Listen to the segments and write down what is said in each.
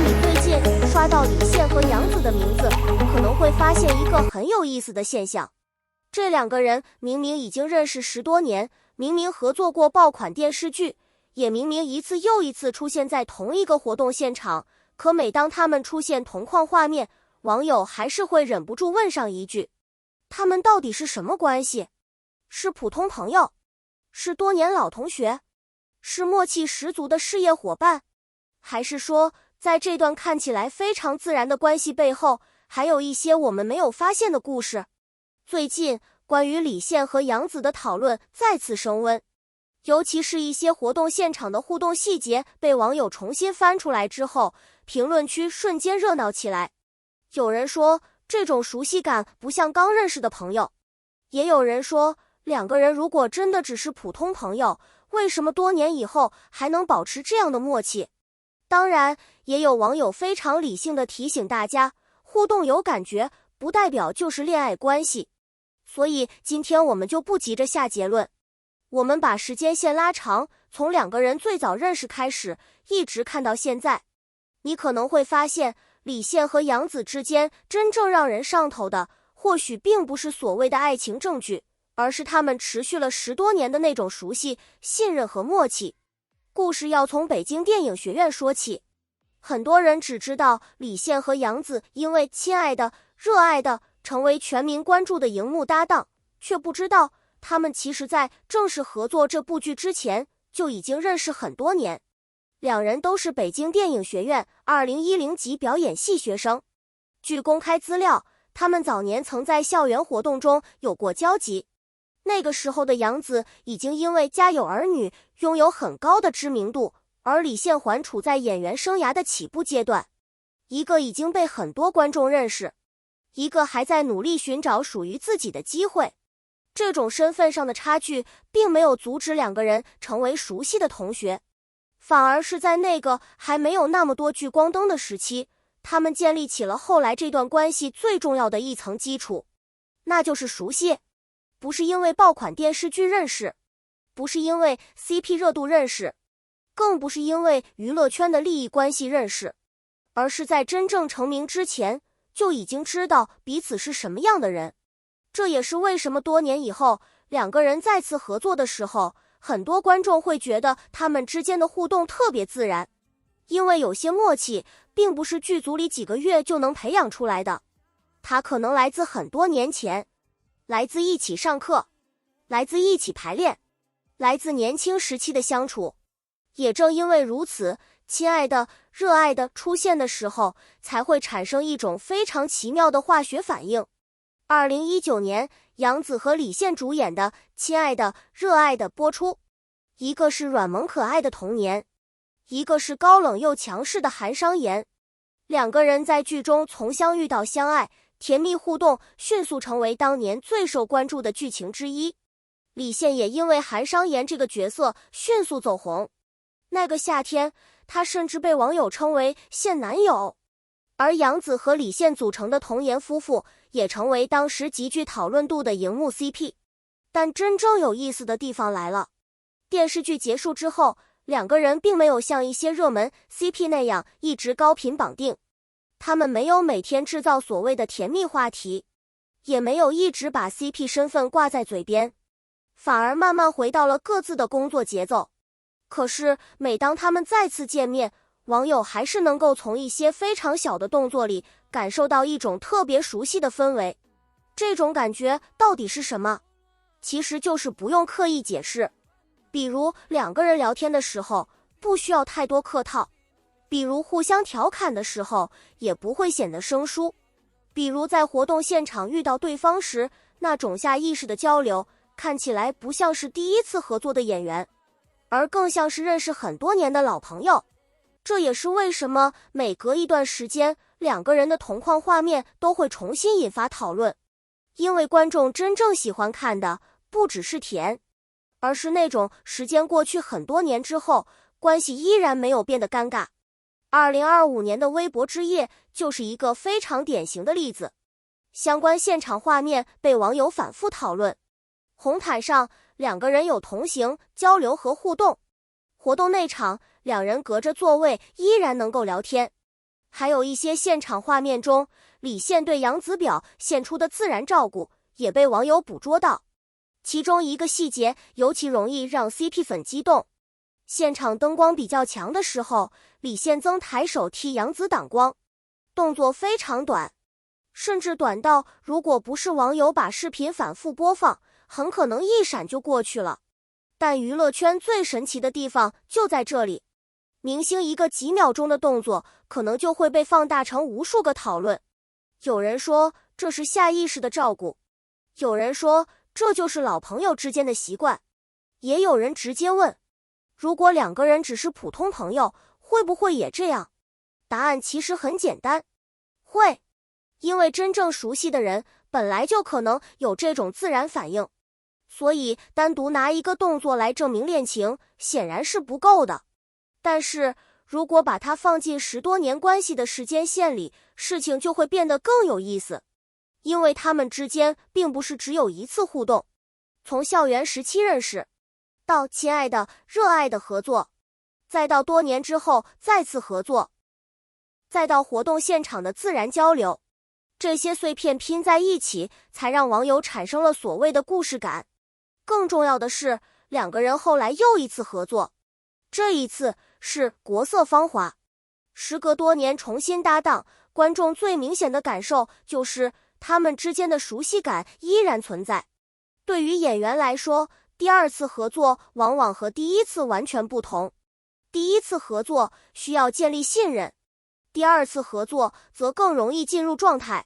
你最近刷到李現和楊紫的名字，可能會發現一個很有意思的現象。這兩個人明明已經認識10多年，明明合作過爆款電視劇，也明明一次又一次出現在同一個活動現場，可每當他們出現同框畫面，網友還是會忍不住問上一句：他們到底是什麼關係？是普通朋友？是多年老同學？是默契十足的事業夥伴？還是說，在這段看起來非常自然的關係背後，還有一些我們沒有發現的故事？最近，關於李現和楊紫的討論再次升溫，尤其是一些活動現場的互動細節被網友重新翻出來之後，評論區瞬間熱鬧起來。有人說，這種熟悉感不像剛認識的朋友；也有人說，兩個人如果真的只是普通朋友，為什麼多年以後還能保持這樣的默契？當然，也有網友非常理性地提醒大家，互動有感覺不代表就是戀愛關係。所以今天我們就不急着下結論，我們把時間線拉長，從兩個人最早認識開始，一直看到現在。你可能會發現，李現和楊紫之間真正讓人上頭的，或許並不是所謂的愛情證據，而是他們持續了10多年的那種熟悉、信任和默契。故事要從北京電影學院說起。很多人只知道李現和楊紫因為《親愛的》《熱愛的》成為全民關注的熒幕搭檔，卻不知道他們其實在正式合作這部劇之前就已經認識很多年。兩人都是北京電影學院2010級表演系學生。據公開資料，他們早年曾在校園活動中有過交集。那個時候的楊紫已經因為《家有兒女》擁有很高的知名度，而李現還處在演員生涯的起步階段。一個已經被很多觀眾認識，一個還在努力尋找屬於自己的機會。這種身份上的差距並沒有阻止兩個人成為熟悉的同學，反而是在那個還沒有那麼多聚光燈的時期，他們建立起了後來這段關係最重要的一層基礎，那就是熟悉。不是因為爆款電視劇認識，不是因為 CP 熱度認識，更不是因為娛樂圈的利益關係認識，而是在真正成名之前就已經知道彼此是什麼樣的人。這也是為什麼多年以後兩個人再次合作的時候，很多觀眾會覺得他們之間的互動特別自然，因為有些默契並不是劇組裡幾個月就能培養出來的，它可能來自很多年前，來自一起上課，來自一起排練，來自年輕時期的相處。也正因為如此，親愛的、熱愛的出現的時候，才會產生一種非常奇妙的化學反應。2019年，楊紫和李現主演的《親愛的、熱愛的》播出，一個是軟萌可愛的童年，一個是高冷又強勢的韓商言。兩個人在劇中從相遇到相愛，甜蜜互動迅速成為當年最受關注的劇情之一。李現也因為韓商言這個角色迅速走紅，那個夏天他甚至被網友稱為現男友。而楊紫和李現組成的童顏夫婦也成為當時極具討論度的熒幕 CP。但真正有意思的地方來了，電視劇結束之後，兩個人並沒有像一些熱門 CP 那樣一直高頻綁定。他們沒有每天制造所謂的甜蜜話題，也沒有一直把 CP 身份掛在嘴邊，反而慢慢回到了各自的工作節奏。可是每當他們再次見面，網友還是能夠從一些非常小的動作裡感受到一種特別熟悉的氛圍。這種感覺到底是什麼？其實就是不用刻意解釋。比如兩個人聊天的時候，不需要太多客套。比如互相調侃的時候，也不會顯得生疏。比如在活動現場遇到對方時，那種下意識的交流，看起來不像是第一次合作的演員，而更像是認識很多年的老朋友。這也是為什麼每隔一段時間，兩個人的同框畫面都會重新引發討論。因為觀眾真正喜歡看的，不只是甜，而是那種時間過去很多年之後，關係依然沒有變得尷尬。2025年的微博之夜就是一個非常典型的例子。相關現場畫面被網友反覆討論。紅毯上，两個人有同行、交流和互動。活動內場，兩人隔着座位依然能夠聊天。還有一些現場畫面中，李現對楊子表現出的自然照顧也被網友捕捉到。其中一個細節尤其容易讓 CP 粉激動，現場燈光比較強的時候，李現曾抬手替楊子擋光，動作非常短，甚至短到如果不是網友把視頻反復播放，很可能一閃就過去了。但娛樂圈最神奇的地方就在這裡，明星一個幾秒鐘的動作可能就會被放大成無數個討論。有人說這是下意識的照顧，有人說這就是老朋友之間的習慣，也有人直接問，如果兩個人只是普通朋友，會不會也這樣？答案其實很簡單，會，因為真正熟悉的人本來就可能有這種自然反應，所以單獨拿一個動作來證明戀情顯然是不夠的。但是如果把它放進10多年關係的時間線裡，事情就會變得更有意思。因為他們之間並不是只有一次互动，從校園時期認識，到親愛的、熱愛的合作，再到多年之後再次合作，再到活動現場的自然交流，這些碎片拼在一起，才讓網友產生了所謂的故事感。更重要的是，兩個人後來又一次合作，這一次是《國色芳華》。時隔多年重新搭檔，觀眾最明顯的感受就是他們之間的熟悉感依然存在。對於演員來說，第二次合作往往和第一次完全不同。第一次合作需要建立信任，第二次合作則更容易進入狀態，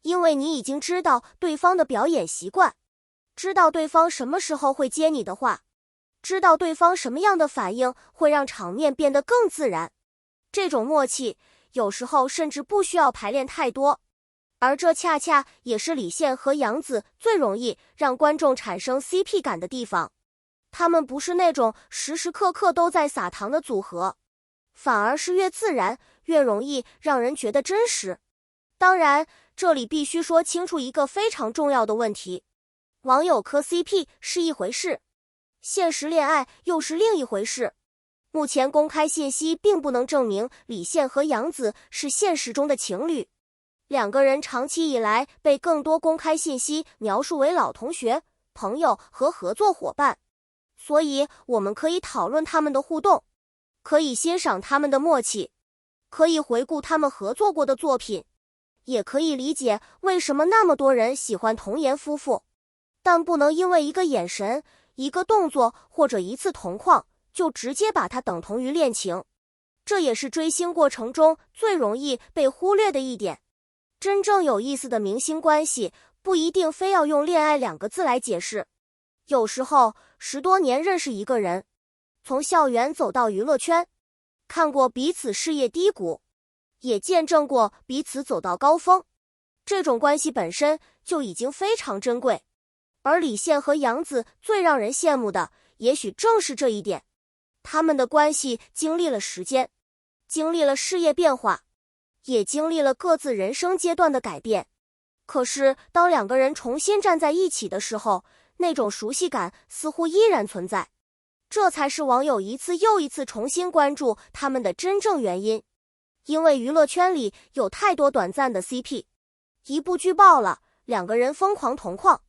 因為你已經知道對方的表演習慣，知道對方什麼時候會接你的話，知道對方什麼樣的反應會讓場面變得更自然。這種默契有時候甚至不需要排練太多，而這恰恰也是李現和楊子最容易讓觀眾產生 CP 感的地方。他們不是那種時時刻刻都在撒糖的組合，反而是越自然越容易讓人覺得真實。當然，這裡必須說清楚一個非常重要的問題，網友磕 CP 是一回事，現實戀愛又是另一回事。目前公開信息並不能證明李現和楊子是現實中的情侶，兩個人長期以來被更多公開信息描述為老同學、朋友和合作夥伴，所以我們可以討論他們的互動，可以欣賞他們的默契，可以回顧他們合作過的作品，也可以理解為什麼那麼多人喜歡童顏夫婦，但不能因為一個眼神、一個動作或者一次同框就直接把它等同於戀情。這也是追星過程中最容易被忽略的一點。真正有意思的明星關係不一定非要用戀愛2個字來解釋，有時候10多年認識一個人，從校園走到娛樂圈，看過彼此事業低谷，也見證過彼此走到高峰，這種關係本身就已經非常珍貴。而李現和楊子最讓人羨慕的也許正是這一點，他們的關係經歷了時間，經歷了事業變化，也經歷了各自人生階段的改變。可是當兩個人重新站在一起的時候，那種熟悉感似乎依然存在，這才是網友一次又一次重新關注他們的真正原因。因為娛樂圈裡有太多短暫的 CP， 一部劇爆了，兩個人瘋狂同框，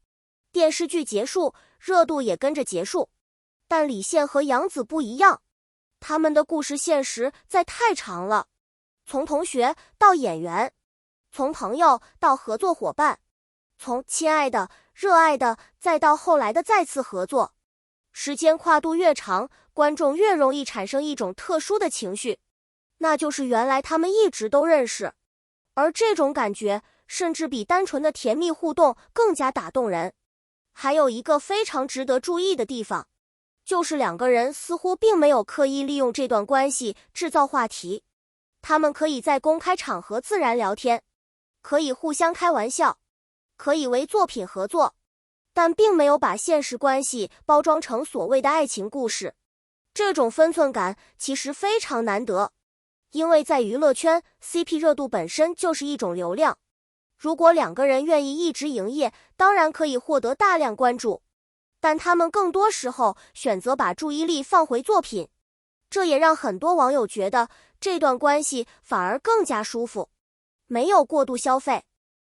電視劇結束，熱度也跟着結束。但李現和楊子不一樣，他們的故事線實在太長了，從同學到演員，從朋友到合作夥伴，從親愛的、熱愛的，再到後來的再次合作。時間跨度越長，觀眾越容易產生一種特殊的情緒，那就是原來他們一直都認識。而這種感覺甚至比單純的甜蜜互動更加打動人。還有一個非常值得注意的地方，就是兩個人似乎並沒有刻意利用這段關係制造話題，他們可以在公開場合自然聊天，可以互相開玩笑，可以為作品合作，但並沒有把現實關係包裝成所謂的愛情故事。這種分寸感其實非常難得，因為在娛樂圈 ，CP 熱度本身就是一種流量。如果兩個人願意一直營業，當然可以獲得大量關注，但他們更多時候選擇把注意力放回作品，這也讓很多網友覺得這段關係反而更加舒服，沒有過度消費，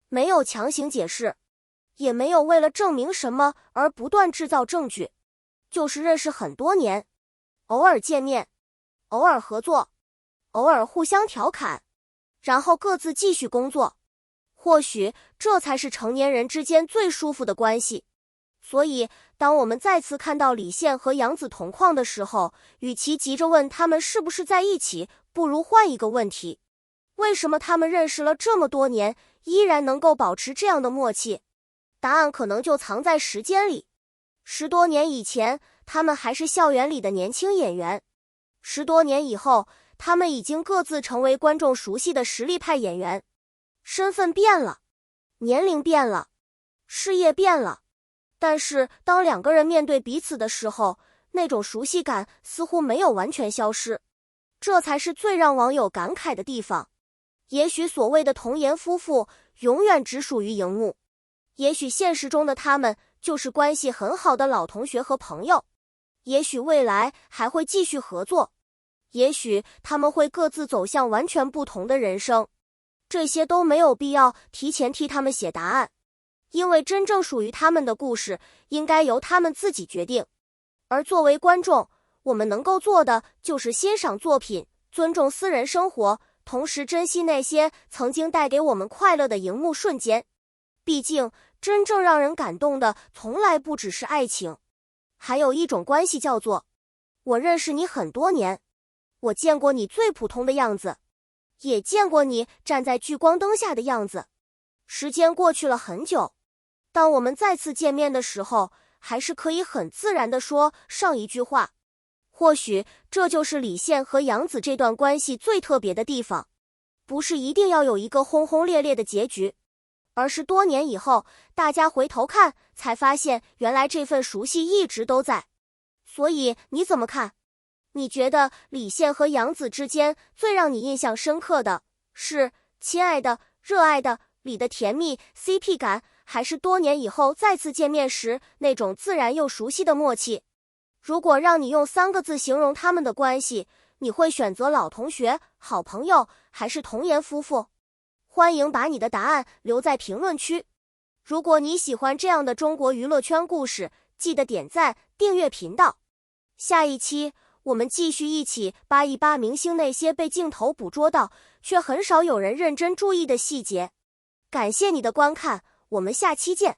沒有強行解釋，也沒有為了證明什麼而不斷製造證據，就是認識很多年，偶爾見面，偶爾合作，偶爾互相調侃，然後各自繼續工作。或許這才是成年人之間最舒服的關係。所以，當我們再次看到李現和楊子同框的時候，與其急着問他們是不是在一起，不如換一個問題：為什麼他們認識了這麼多年，依然能夠保持這樣的默契？答案可能就藏在時間裡。10多年以前，他們還是校園裡的年輕演員；10多年以後，他們已經各自成為觀眾熟悉的實力派演員。身份變了，年齡變了，事業變了，但是當兩個人面對彼此的時候，那種熟悉感似乎沒有完全消失。這才是最讓網友感慨的地方。也許所謂的童顏夫婦永遠只屬於熒幕，也許現實中的他們就是關係很好的老同學和朋友，也許未來還會繼續合作，也許他們會各自走向完全不同的人生。這些都沒有必要提前替他們寫答案，因為真正屬於他們的故事應該由他們自己決定。而作為觀眾，我們能夠做的就是欣賞作品，尊重私人生活，同時珍惜那些曾經帶給我們快樂的熒幕瞬間。畢竟，真正讓人感動的從來不只是愛情，還有一種關係叫做我認識你很多年，我見過你最普通的樣子，也見過你站在聚光燈下的樣子。時間過去了很久，當我們再次見面的時候，還是可以很自然地說上一句話。或許這就是李現和楊子這段關係最特別的地方，不是一定要有一個轟轟烈烈的結局，而是多年以後，大家回頭看，才發現原來這份熟悉一直都在。所以你怎麼看？你覺得李現和楊子之間最讓你印象深刻的是親愛的、熱愛的裡的甜蜜 CP 感，還是多年以後再次見面時那種自然又熟悉的默契？如果讓你用3個字形容他們的關係，你會選擇老同學、好朋友，還是童顏夫婦？歡迎把你的答案留在評論區。如果你喜歡這樣的中國娛樂圈故事，記得點讚、訂閱頻道。下一期我們繼續一起扒一扒明星那些被鏡頭捕捉到，卻很少有人認真注意的細節。感謝你的觀看，我們下期見。